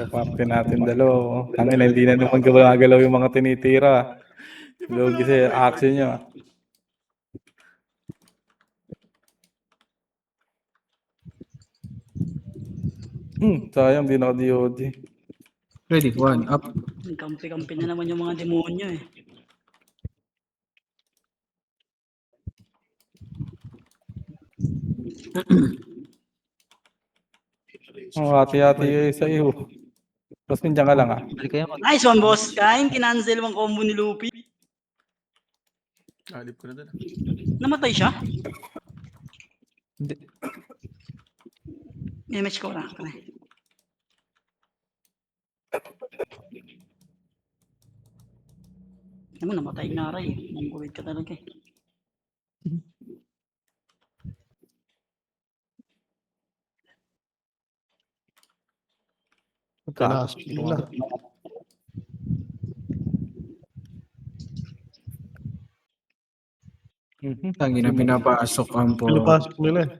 Parte natin dalawa. Tangina, hindi na naman gumagalaw yung mga tinitira. Lugi sa action nyo. Sayang, di naka-DOD. Ready, 1, up. Kampi-kampi na naman yung mga demonyo eh. Hati-hati sa iyo. Tapos nandiyan ka lang Balik kayo Nice one, boss. Kain, kinancel ang combo ni Luffy. Alip ko na doon. Namatay siya? Hindi. Image ko na. Ano, namatay nga rin. Mongoloid ka talaga eh. Kalas nila. Tangina, pinapasok ang po. Pinapasok nila eh.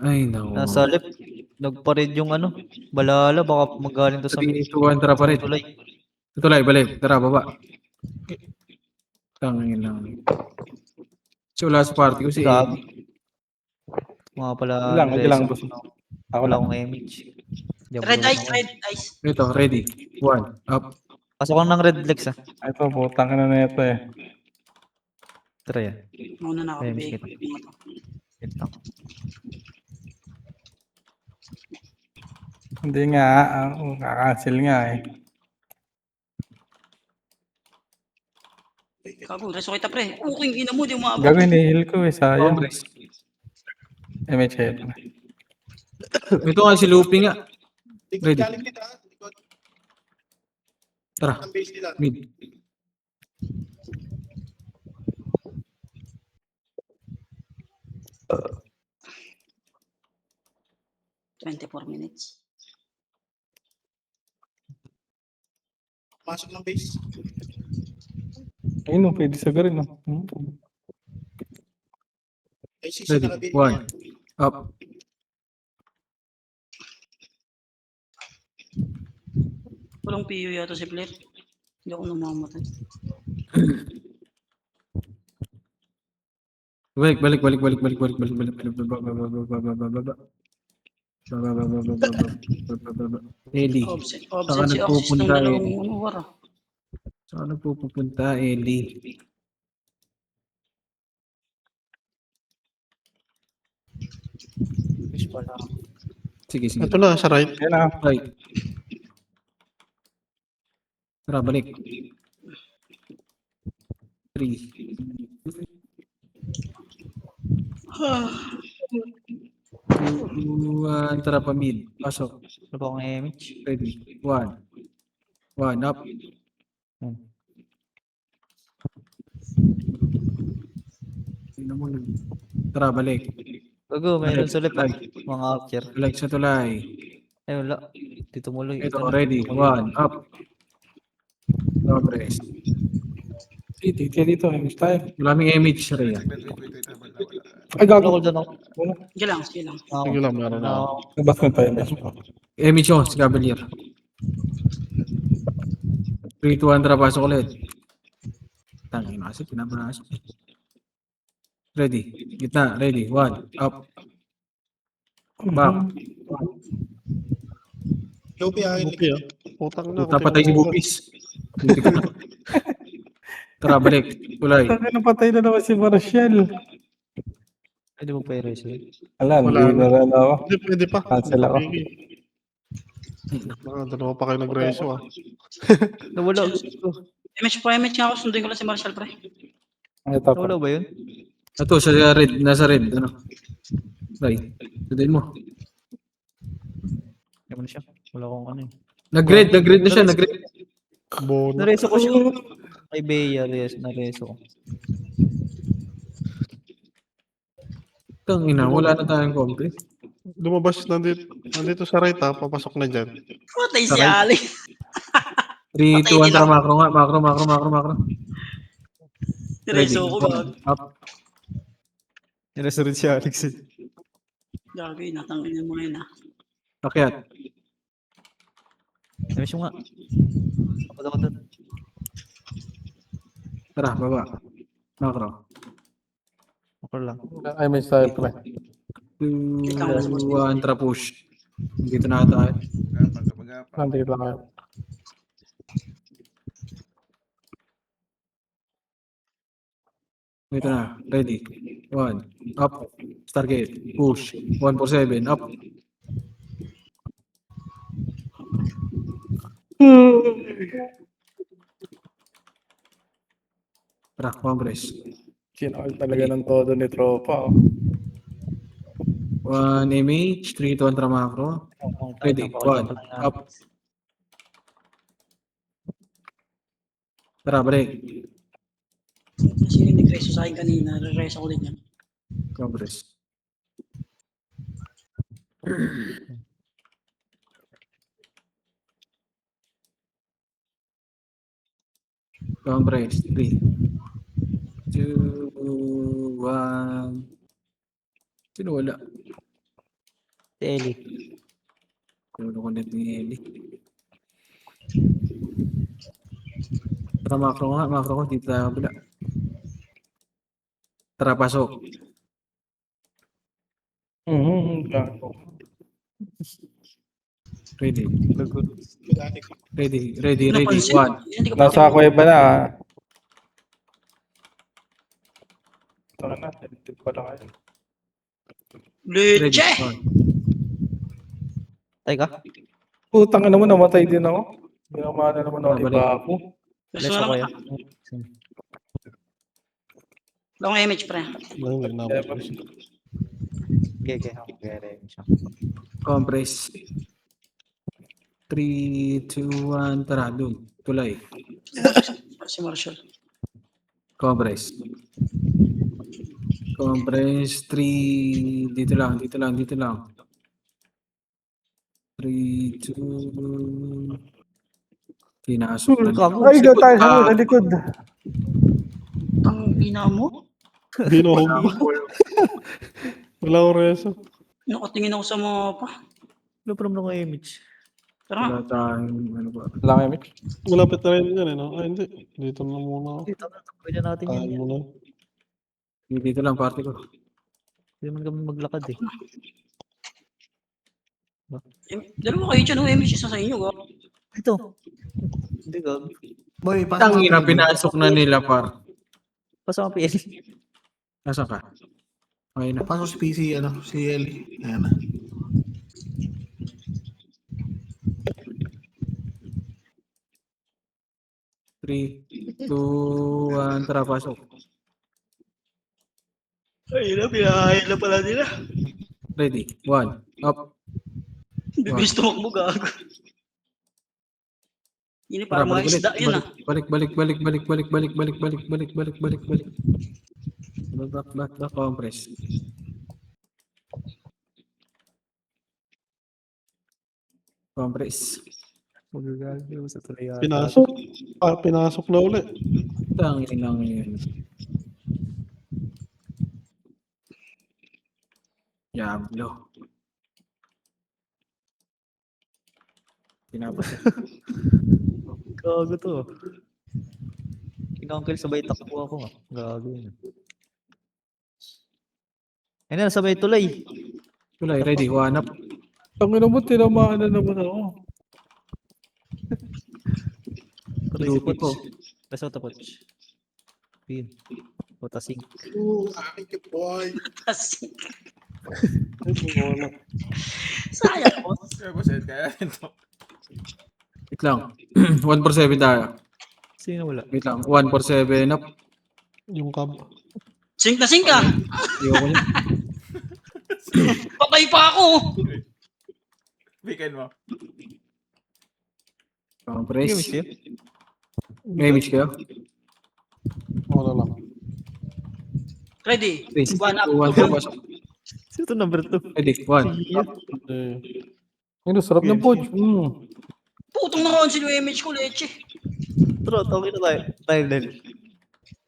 Ay, naku. Nasa left. Nagparid yung ano. Balala. Baka magaling to sa 3, 2, 1, tara pa rin. tulay. Tulay, balik. Tara, baba. Tangina. So, last party ko si Grabe. Mga pala. Ilang boss. Ako Wala lang. akong image. Red eyes, red eyes. Ito, ready. 1, up. Pasok lang ng red legs ah. Ito, putang na ito eh. Try ah. Muna na ako. Image Big. kita. Wait lang. Hindi nga, kakancel nga eh. Kago, reso kita pre. Okay, ina mo, di mo maabot. Gagawin ni heal ko eh, sayang. Congress. MH head. Ito nga si Luffy nga. Ready. Tara. Mid. Uh, 24 minutes. Pasok ng base. Ayun, pwede sa garin. Ay, sisi Ready. na 1, up. Walang PU yata si Flip. Hindi ako namamatay. Balik. Eli. Obsent Saka si Oxys ng nagpupunta dalawang eh. war ah. Saan nagpupunta, Eli? Fish pala. Sige. Ito na, sa right. Yan na. Right. Tara, balik. 3. 2, 1, tara pa mid. Pasok. Wala pa akong image. Ready. 1, up. Tingnan mo. Tara, balik. Gago, mayroon sa left ah. Mga archer. Balik sa tulay. Ay wala. Dito muloy. Ito, na. ready. 1, up. Progress. Titi dito, MH tayo. Maraming image, Rhea. Ay, Wala gago. ko dyan ako. Sige lang, sige lang. Sige lang, meron na ako. Nabas mo tayo, MH mo. Image yun, si Cavalier. 3, 2, 1, tara, pasok ulit. Tangin na kasi, pinapasok. Ready. Gitna, ready. 1, up. Back. Lupi ah. Putang na. Puta, patay si Bupis. Tara, balik. Tulay. Napatay na naman si Marshall. Pwede mo pa i-raise yun. Wala, Wala hindi na. na rin ako. Hindi, pwede pa. Cancel ako. Dalawa pa kayo nag-reso ah. Nawala. Image nga ako, sunduin ko lang si Marshall pre. Ito pa. Nawala ba yun? Ito, sa red. Nasa red. Ano? Right. Tudin mo. Hindi mo na siya. Wala akong ano eh. Nag-red na siya. Nag-red. Bono. Nareso ko siya. Kay Bea, nareso ko. Tang ina, wala na tayong complete. Lumabas nandito sa right ah. Papasok na dyan. Patay si Taray. Ali. 3, 2, 1, din tara, ako. macro. Ready. Reso ko gag. 1, up. Nareso rin si Alex eh. Gagawin, natangin mo yun ah. Akyat. Namiss mo nga. Kapag ako doon. Tara, baba. Macro. Okay lang. Ay, may tayo pre. 2, 1, tara push. Dito na tayo. Nandito lang kayo. Dito na. Ready. 1, up. Stargate. Push. 147, up. Tara, compress. Kinakal talaga ng todo ni tropa. 1 image, 3 to 1 tara macro. Ready, 1, up. Tara, break. Kasi yung nag-reso sa akin kanina, re-reso ko din yan. Compress. Compress. 3, 2, 1. Sino wala? Si Ellie. Tulo ko net ni Eli. Tara, macro nga. Macro ko. Dito tayo kabila. Tara, pasok. Gago. Ready. Lagot. Ready. Napansin? 1. Hindi ko pa Nasa kuweba na. Tara na, edit pala kayo. Ready. Leche! 1. Tay ka? Putang ina mo, namatay din ako. Binamana naman ako ni Balik. Bapo. Reso Let's na ako lang. yan. Long image, pre. Lang, nagnabot ko siya. Okay. Okay. Compress. 3, 2, 1. Tara, doon. Tulay. Si Marshall. Compress. Compress. 3. Dito lang. 3, 2. Pinasok na. Ay, go tayo sa likod. Ang ina mo? Binuhog ba? Wala akong reso. Nakatingin ako sa mapa. Ano problem ng image? Tara Wala nga. tayong ano ba? Lang, Emik. Malapit na rin yan, eh, no? Ay, hindi. Dito na muna ako. Dito na. Pwede natin Kain yan. muna. Dito lang, party ko. Hindi naman kami maglakad eh. Dalawa kayo dyan, image isa sa inyo. Ito. Hindi ka. Boy, pasok Tangina, natin. pinasok na nila, par. Pasok ang PL. Nasaan ka? Okay na. Pasok si PC, si Ellie. Ayan na. Three, 2, 1, tara, pasok. Ay, pinahayal na pala nila. Ready, 1, up. Bibis tumakbo gago. Yun Tara, parang mga balik ulit. isda yun ah. Balik. Back, compress. Compress. Magagago sa tuloy yata. Pinasok. Pinasok na ulit. Tangin lang yun. Diablo. Pinapasok. Gago to. Kinangkel sabay takbo ako ah. Gago yun. Ayun na, sabay tuloy. Tulay, ready, 1, up. Tangina mo, tinamaan na naman ako. Tuloy si Lupit Poch. ko. Reso to Poch. Pin. Putasing. Aking boy. Kasi, Ay, wala. sayang po. Wait lang. 147 tayo. Sino wala? Wait lang. 147 up. Yung cab. Sink na sink ka. Ayoko niya. Patay pa ako. Weekend mo. Compress. Game siya? May image kayo? Wala lang. Ready. 3, 1 up. 2, 1, tara, pasok. Sino to number 2? Ready, 1, up. Eh, Ano, sarap ng poach. Putong naka-cancel yung image ko, leche. Tro, tawag na tayo. Timeline.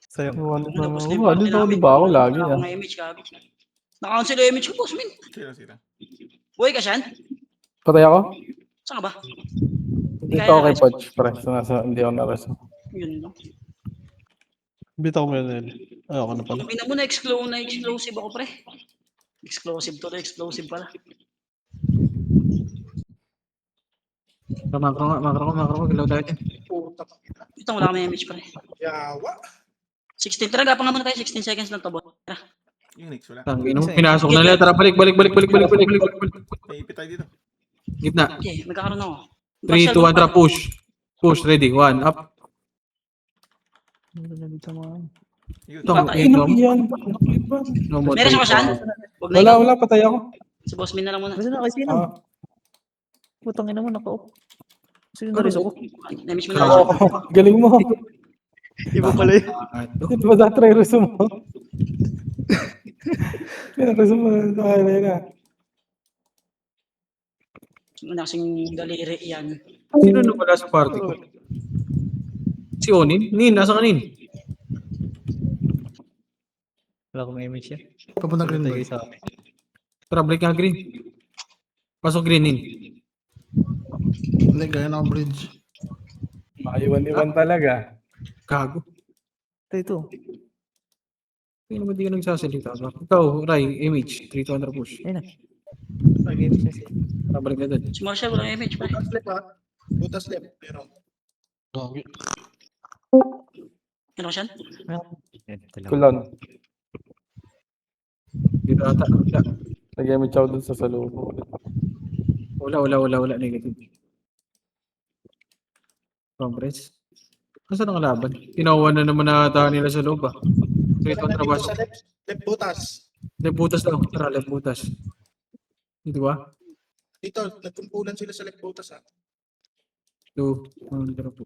Sa'yo. Ano Tapos na na yung ba? party Ano namin. ba ako lagi Wala ah? akong image, gago. Naka-cancel yung image ko, boss, min. Sino? Buhay ka, Shan? Patay ako? Saan ka ba? Dito ako kay Poch, pre. Hindi ako nareso. Yun lang. Bitaw mo yan, Eli. Ay, ako na pala. Ang ina mo na-explosive ako, pre. Explosive to, explosive pala. Makro ko, galaw tayo dyan. Puta ka. Ito, wala kami image, pre. Yawa. 16, tara, gapang nga muna tayo. 16 seconds lang to, bot. Tara. Yung next, wala. Tangin mo, pinasok na nila. Tara, balik. May ipit tayo dito. Gitna. Okay, magkakaroon ako. 3, 2, 1, tara, push. Push, ready. 1, up. Yun. Tangin mo. Yan. No more Meron siya take. ka siyan? Huwag na ikaw. Wala, patay ako. Si Boss Min na lang muna. Basta na kasi Ah, Putang ina mo, naka-off. Sino na rin ako? Na-miss mo na lang siya. galing mo. Iba pala yun. Ito ba dati reso mo? Reso mo. Ay, na. Una kasing daliri yan. Sino na wala sa party ko? Si Onin? Nin, nasa ka Nin? Wala akong image yan. Papunta green Tayo boy. sa akin. Tara, break nga green. Pasok green, Nin. Hindi, gaya ng bridge. Maiwan-iwan talaga. Gago. Ito. Hindi naman di ka nagsasalita. Ikaw, Rai, image. 3, 2, 1, tara, push. Ayun na. Nag-image na siya. Tara, balik na doon. Si Marshall, wala image, pre. Butas left ha. Butas left. Pero, Gagi. Meron ka siyan? Yan, dalawa. Kulon. Dito ata. Wala. Nag-image ako dun sa salubo. Wala. Negative. Compress. Nasaan ang kalaban? Tinawan na naman ata nila sa loob ah. So ito ang dito trabaho. sa left butas. Left butas daw. Tara, left butas. Dito ba? Dito, nagkumpulan sila sa left butas ha. 2, 1, tara po.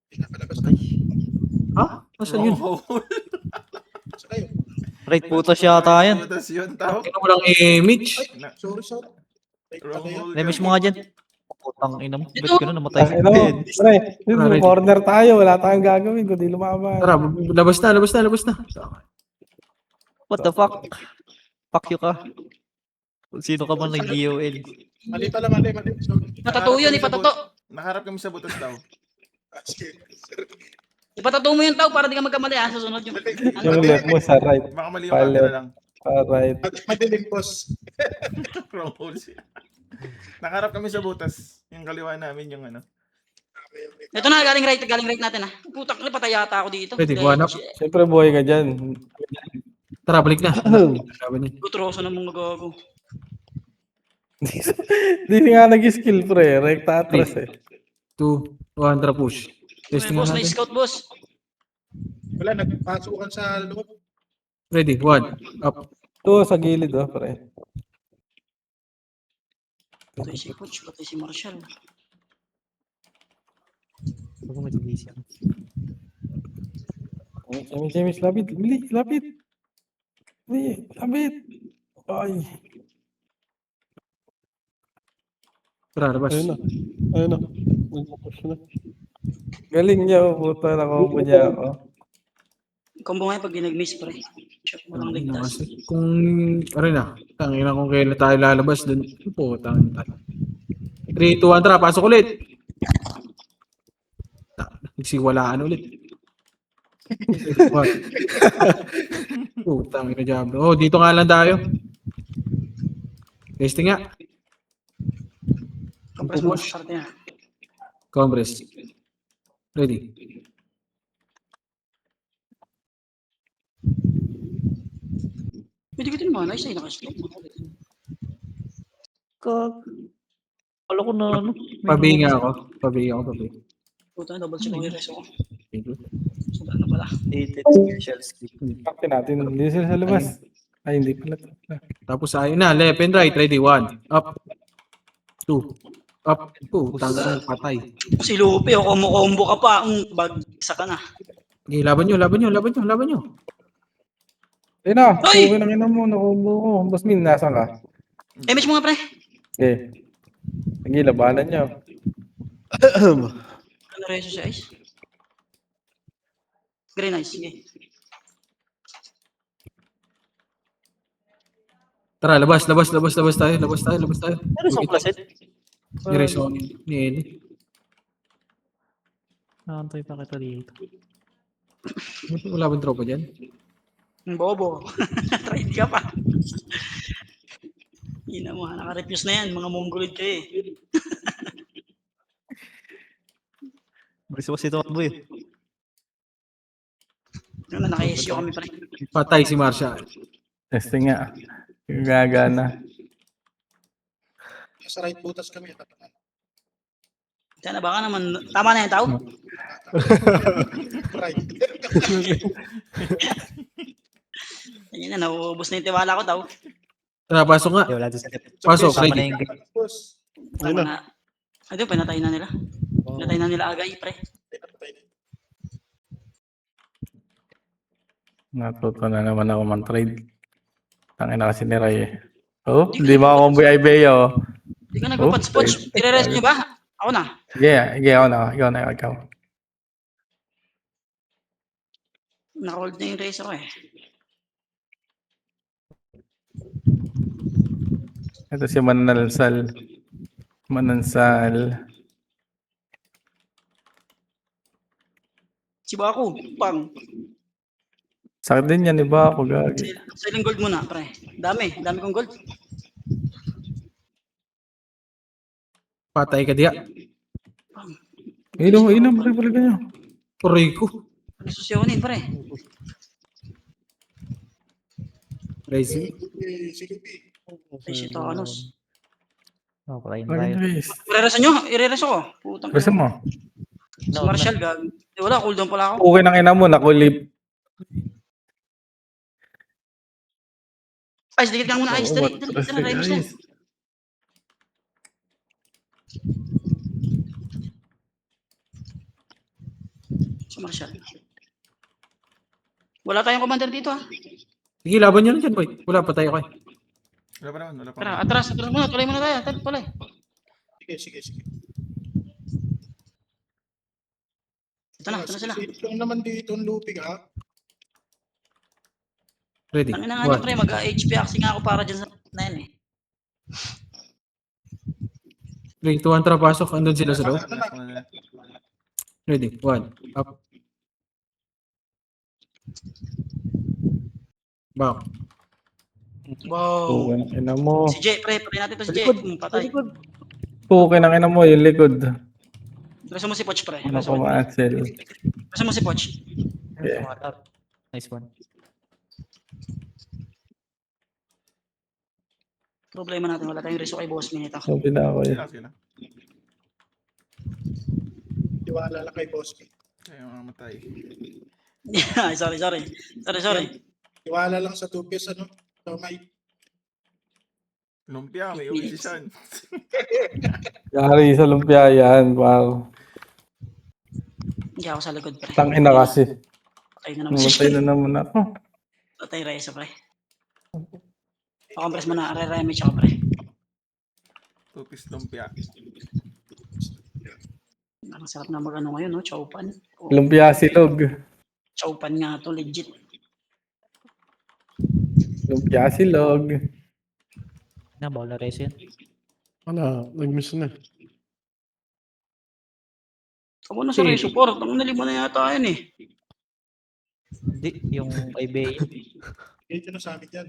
Pinakalabas na. Ha? Nasaan yun? Oh, Saan kayo? Right puto siya ata yan. Butas yun, tao. Kaya walang image. Sorry. Right pala yun. Image mo nga dyan. Putang ina mo. Bet ko na namatay si Ano? Ben. Pre, dito, corner tayo. Wala tayong gagawin kundi lumaban. Tara, labas na. What the fuck? Fuck you ka. Kung sino ka man nag-GOL. Mali pala, mali. Sorry. Ipatato yun, ipatato. Nakaharap kami sa butas daw. Ah, sige. Ipatato mo yung tao para di ka magkamali ha. Susunod yung... Yung left mo sa right. Baka mali yung Pala. camera lang. Sa right. Madilim, boss. Wrong hole siya. Nakaharap kami sa butas. Yung kaliwa namin yung ano. Ito na, galing right natin ha. Putak na, patay yata ako dito. Pwede, buwan up. Siyempre buhay ka dyan. Tara, balik na. Laban niya. Gutroso na mga gago. Hindi nga nag-skill pre. Rekta atras eh. 2, 1, tara, push. Testing Boss, na na natin. scout boss. Wala, nagpasukan sa loob. Ready, 1, up. Ito sa gilid oh pre. Patay si Coach, patay si Marshall. Huwag mo matilis yan. James, lapit. Bili, lapit. Bili, lapit. Ay. Tara, labas. Ayun na. Nag-push na. Galing niya oh. Puta na combo niya ako. Combo nga pag ginag-miss pre. Walang Ano ligtas. kasi? Kung, ano na, tangin na kung kailan tayo lalabas dun. Po, tangin tayo. 3, 2, 1, tara, pasok ulit. Nagsiwalaan ulit. Oh, tangin na Diablo. Oh, dito nga lang tayo. Testing nga. Compress mo sa parte niya. Compress. Ready. Pwede ko din mga nice ay nakaslow. Kag. Kala ko na ano. Pabinga ako. Pabinga. Puta, double check ko yung reso ko. Thank you. So, ano pala? Dated special skill. Pakti natin. Hindi sila sa labas. Ay, hindi pala. Tapos ayun na. Left and right. Ready. 1. Up. 2. Up. Oh, tangin na. Patay. Si Lupe, o combo ka pa. Bagsa ka na. Okay, laban nyo. Ayun na. Ay! Uwi na mo. Nakumbo ko. Boss Min, nasan ka? Image mo nga pre. Okay. Sige, labanan niyo. Ano reso si Ice? Green Ice, sige. Tara, labas tayo. Ano sa klasit? Nireso ni Eli. Nakantay pa kita dito. Wala bang tropa dyan? Bobo. Trade ka pa. Ina mo, naka-refuse na yan. Mga mongolid kayo eh. Gusto ko si Tombo eh. Ano, naka-SU kami pre. Patay si Marsha. Testing nga. Gagana. Sa right butas kami. Sana baka naman, tama na yung tao? Right. Ayun na, nauubos na yung tiwala ko tao. Tara, pasok nga. Hindi, wala doon sa Pasok, Tama na ready. yung Boss. Tama na. Ayun, pinatay na nila. Pinatay na nila agay, pre. Natuto na naman ako man-trade. Tangin na kasi ni Ray eh. Oh, hindi makakomboy Ibeo. Hindi ka nagpapads-pods. I-rest nyo ba? Ako na. Sige, sige, ako na. Ikaw na, ikaw. Naka-hold na yung race ako eh. Ito si Manansal. Manansal. Si Baku, pang. Sakit din yan, iba ako gagi. Selling gold muna, pre. Dami kong gold. Patay ka diya. Inom, balik nyo. Puray ko. Susyonin, pre. Crazy. Sige, P. Ay, shit, Thanos. Oh, patayin na Bakit tayo. guys? I-rest nyo, i-rest ako. Putang Gusto mo? Si Marshall, gag. Eh, wala, cooldown pala ako. Okay nang ina mo, nakulip. Ice, dikit ka muna, Ice. Dali, Remus na. Si Marshall. Wala tayong commander dito, ha? Sige, laban nyo na dyan, boy. Wala, patay ako eh. Wala pa naman, wala pa Tara, naman. atras muna. Tuloy muna tayo. Tuloy. Sige. Ito na sila. Ito naman dito, ang lupig ha. Ready. Tangin na nga niya, One. pre. Mag-HP axing nga ako para dyan sa na yan, eh. 3, 2, 1, tara, pasok. Andun sila sa loob. Last one na. Ready. 1. Up. Back. Wow. Okay nang ina mo. Si Jay, pre. Patay natin to si Jay. Patay. Okay nang ina mo, yung likod. Reso mo si Poch, pre. Ano Reso ko ma-ansel? mo si Poch. Yeah. Nice one. Problema natin. Wala tayong reso kay Boss Minute. Sabi na ako eh. Sige lang. Tiwala lang kay Boss P. Kaya mamatay. Ay, sorry. Tiwala lang sa 2 piece, ano? So, may Lumpia, may uwi si Sean. Yari sa lumpia yan, wow. Hindi ako sa likod, pre. Tangin na kasi. Patay na naman si Namatay na naman ako. Patay reso, pre. Pakompress mo na. Re-remage ako, pre. Tupis lumpia. Ang sarap na mag-ano ngayon, no? Chowpan. Oh, Lumpia silog. Chowpan nga to, legit. Lumpia silog. Na, bawal na race yan. Wala, nag-miss na. Ako na sa reso, por. Ang nalima na yata yun, eh. Hindi, yung eBay. medyo na sa amin yan.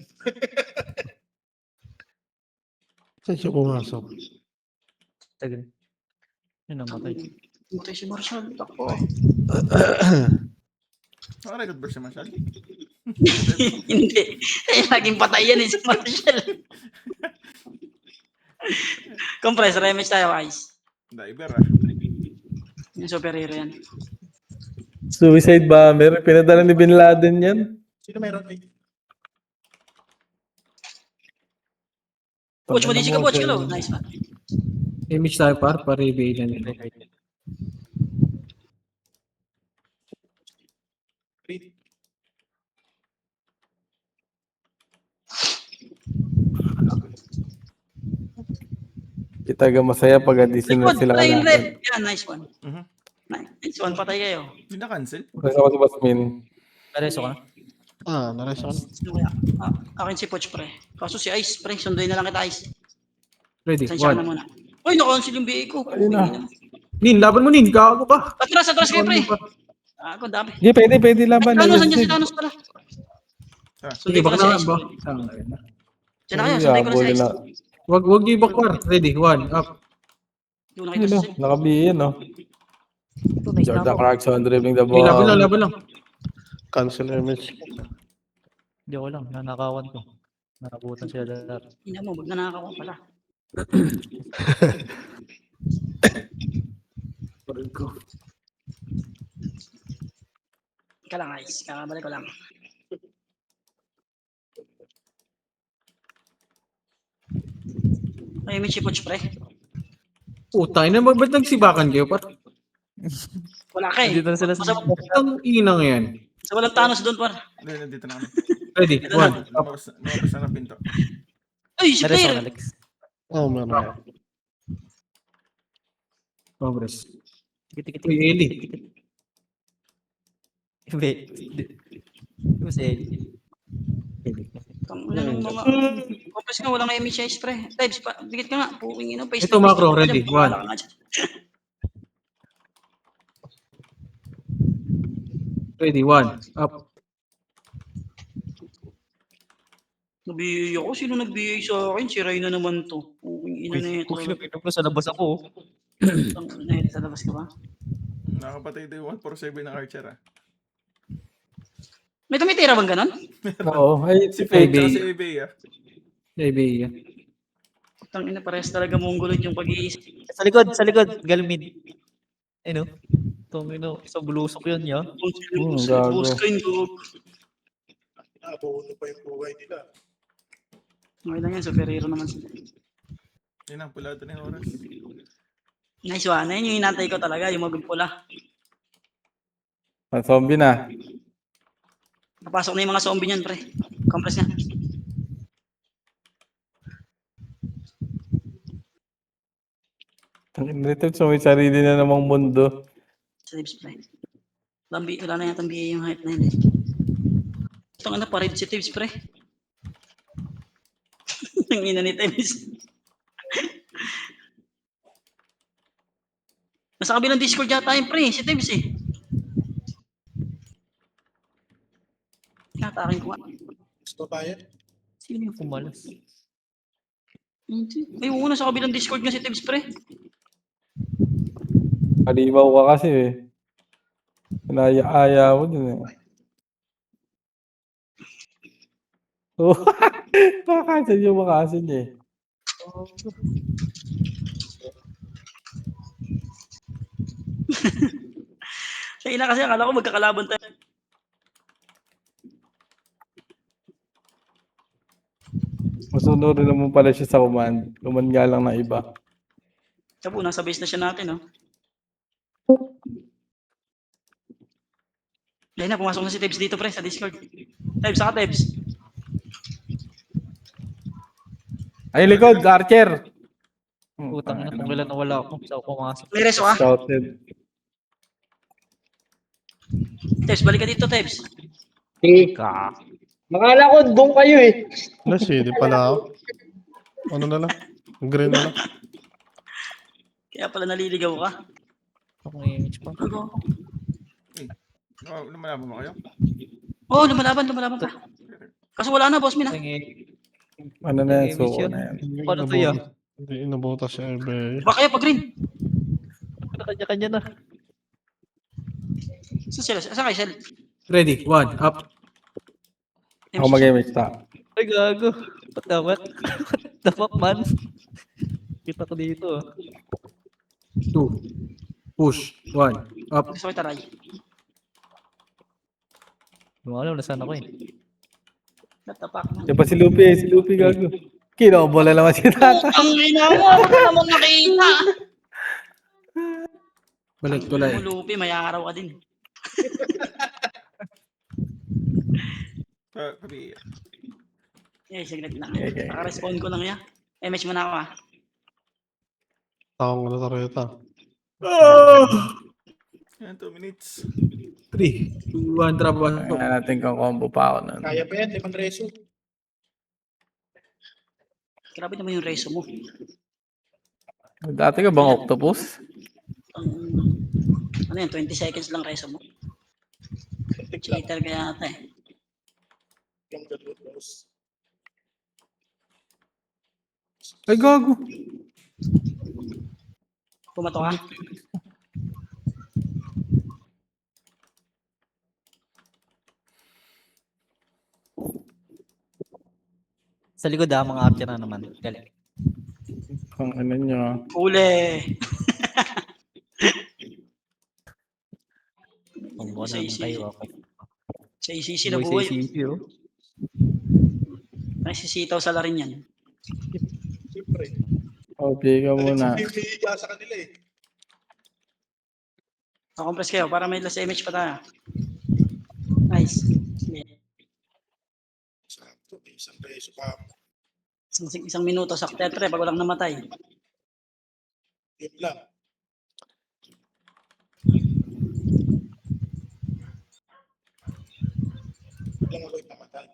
Saan siya pumasok? Tagal. Yun namatay. Matay si Marshall. Takpo. Record version Marshall. Hindi. Eh, laging patay yan, eh, si Marshall. Compress, remage tayo, Ice. Diver ah. Yung superhero yan. Suicide bomber. Pinadala ni Bin Laden yan. Sino meron? Coach, mali ka, Coach. Hello. Nice, man. Image tayo para i-bait na nila. Kita ka masaya pag addition na Likod, sila plain kalaban. red. Yan, nice one. Mhm. Nice one, patay kayo. Hindi na cancel. Kasama si Basmin. Nareso ka na? Nareso ka na. Sino kaya? Akin si Poch, pre. Kaso si Ice, pre. Sunduin na lang kita, Ice. Ready. Sensya ka na 1. muna. Uy, na-cancel yung BA ko. Ayun na. Nin, laban mo Nin, gago ka. Atras kayo, pre. Ako, dami. Sige, pwede laban. Thanos, Ayun, andyan si sige. Thanos pala. Sige, Sundin ko baka na na, si ba? Ice. Diyan na kayo, Ay, sundin ko na si habol Ice. na. Wag niyo ibakwar. Ready, 1, up. Hindi ko nakita Ayun, si nakabihin, no? Ito, nice na Jordan ako. Clarkson driving the Okay, laban ball. lang. Cancel image. Hindi ako lang, nanakawan ko. Nakabutan sila lahat. Ina mo, magnanakaw ko pala. Ika lang, Ice. Kakabalik ko lang. Ay, may chipoch, pre. Putay na, ba't nagsibakan kayo? Wala ka eh. Nandito na sila sa... Ang inang yan. Sa walang Thanos doon, par. Hindi, nandito na kami. Ready, 1, up. Lumabas na ng pinto. Uy, si Nares ako, player. Alex. Oh, meron. Progress. Tikit. Uy, Eli. Hindi. Hindi mo si Eli. Ang una ng mga... Compres nga, walang MHS, pre. Types, dikit ka nga. Puking ino. Ito, macro, ready, 1. Ready, 1, up. Nabiyay ako. Sino nagbiyay sa akin? Si Rayna naman to. Puking ina na ito. Pinom ko sa labas ako. Ang ina ito. Sa labas ka ba? Nakapatay tayo 147 ng Archer ah. May tumitira bang ganon? Oo, ay, Si Fake Baby. tsaka si eBay ah. Baby. Tang ina, parehas talaga mongolid yung pag-iisip. Sa likod. Galmid. Ano? Itong sa bulusok yun niya. gago. Post screen ko. Nabuno pa yung buhay nila. Okay lang yan. Superhero naman sila. Yun ang pulado na yung oras. Nice one. Yan yung inantay ko talaga. Yung magpula. Ang zombie na. Napasok na yung mga zombie niyan, pre. Compress nga. Dito sa may sarili na namang mundo. Sa tips, pre. Wala na yata BA yung hype na yun eh. Itong ano pa, red si tips, pre. Ang ina ni Tips. Nasa kabilang Discord yata yung pre, si Tips eh. Natakin ko nga. Gusto ba yan? Sino yung pumalas? Hindi. Ay, oo, nasa kabilang Discord nga si Tips, pre. Kalimaw ka kasi eh. Pinaya-aya mo dun eh. Oh, makasan yung makasan niya eh. Sa ina kasi akala ko magkakalaban tayo. Masunod rin naman pala siya sa command. Command nga lang na iba. Sabi, nasa base na siya natin, no? Dahil na, pumasok na si Tibbs dito, pre, sa Discord. Tibbs, saka Tibbs. Ay, likod! Archer! Utang na kung kailan nawala ako. Sa ako pumasok. May reso ka? Scouted. Tibbs, balik ka dito, Tibbs. Ka. Makala ko doon kayo eh. Hindi pala ako. Ano na lang? Green na lang. Kaya pala naliligaw ka. Ako ng image pa. Lumalaban mo kayo? Oo, lumalaban pa. Kaso wala na, boss Min, ah. Ano na yan? Image Suko yun. na yan. Paano to yan? Hindi inabutas si eBay. Baka kaya pa green. Kanya-kanya na. Saan sila? Saan kayo, Sel? Ready, 1, up. Ako mag-image ta. Ay, gago. What the fuck, man? Kita ko dito. 2. Push. 1. Up. Gusto ko itaray. Hindi mo alam, nasaan ako eh. Natapak na. Diba si Lupi gago. Kinobola naman si Tata. Ang ina mo, ako na naman nakita. Balik tulay. Lupi, may araw ka din. Pabi. Eh, saglit lang. Okay. Naka-respond ko lang yan. MH mo na ako, ah. Taong na tareta. Yan, 2 minutes. 3, 2, 1, trap 1. Kaya natin kung combo pa ako nun. Kaya pa yan, 5 reso. Grabe naman yung reso mo. Dati ka bang octopus? Ano yan, 20 seconds lang kayo mo. Cheater kaya ata eh. Yung galutos. Ay, gago. Pumato ka? Sa likod mga archer na naman. Galing. Ang ano nyo. Huli! Kung ano Sa naman isi- kayo ako. Sa isisi na Buhay sa buhay. isipin, oh. May sisitaw sa larin yan. Siyempre. Okay ka muna. Hihiga sa kanila eh. Nakompress kayo para may last image pa tayo. Nice. Sige. Sakto. May isang beso pa. Isang minuto, sakto yan, pre, pag walang namatay. Yun lang. Lang ako ipamatay.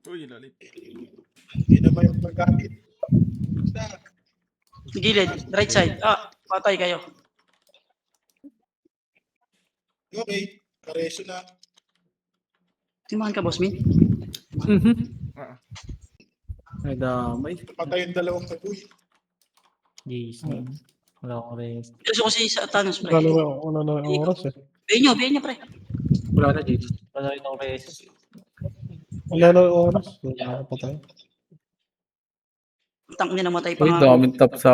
Uy, lalit. Hindi naman yung paggamit. Gilid, right side. Patay kayo. Okay. Kareso na. Timahan ka, boss Min. Ah, Ay, damay. Patay yung dalawang kabuy. Jeez. Wala akong rest. Gusto ko si sa Thanos, pre. Wala na ang oras eh. Bayin nyo, pre. Wala na, James. Wala rin akong rest. Wala na ang oras. Wala pa tayo. Tang na namatay pa Uy, nga. daming tap sa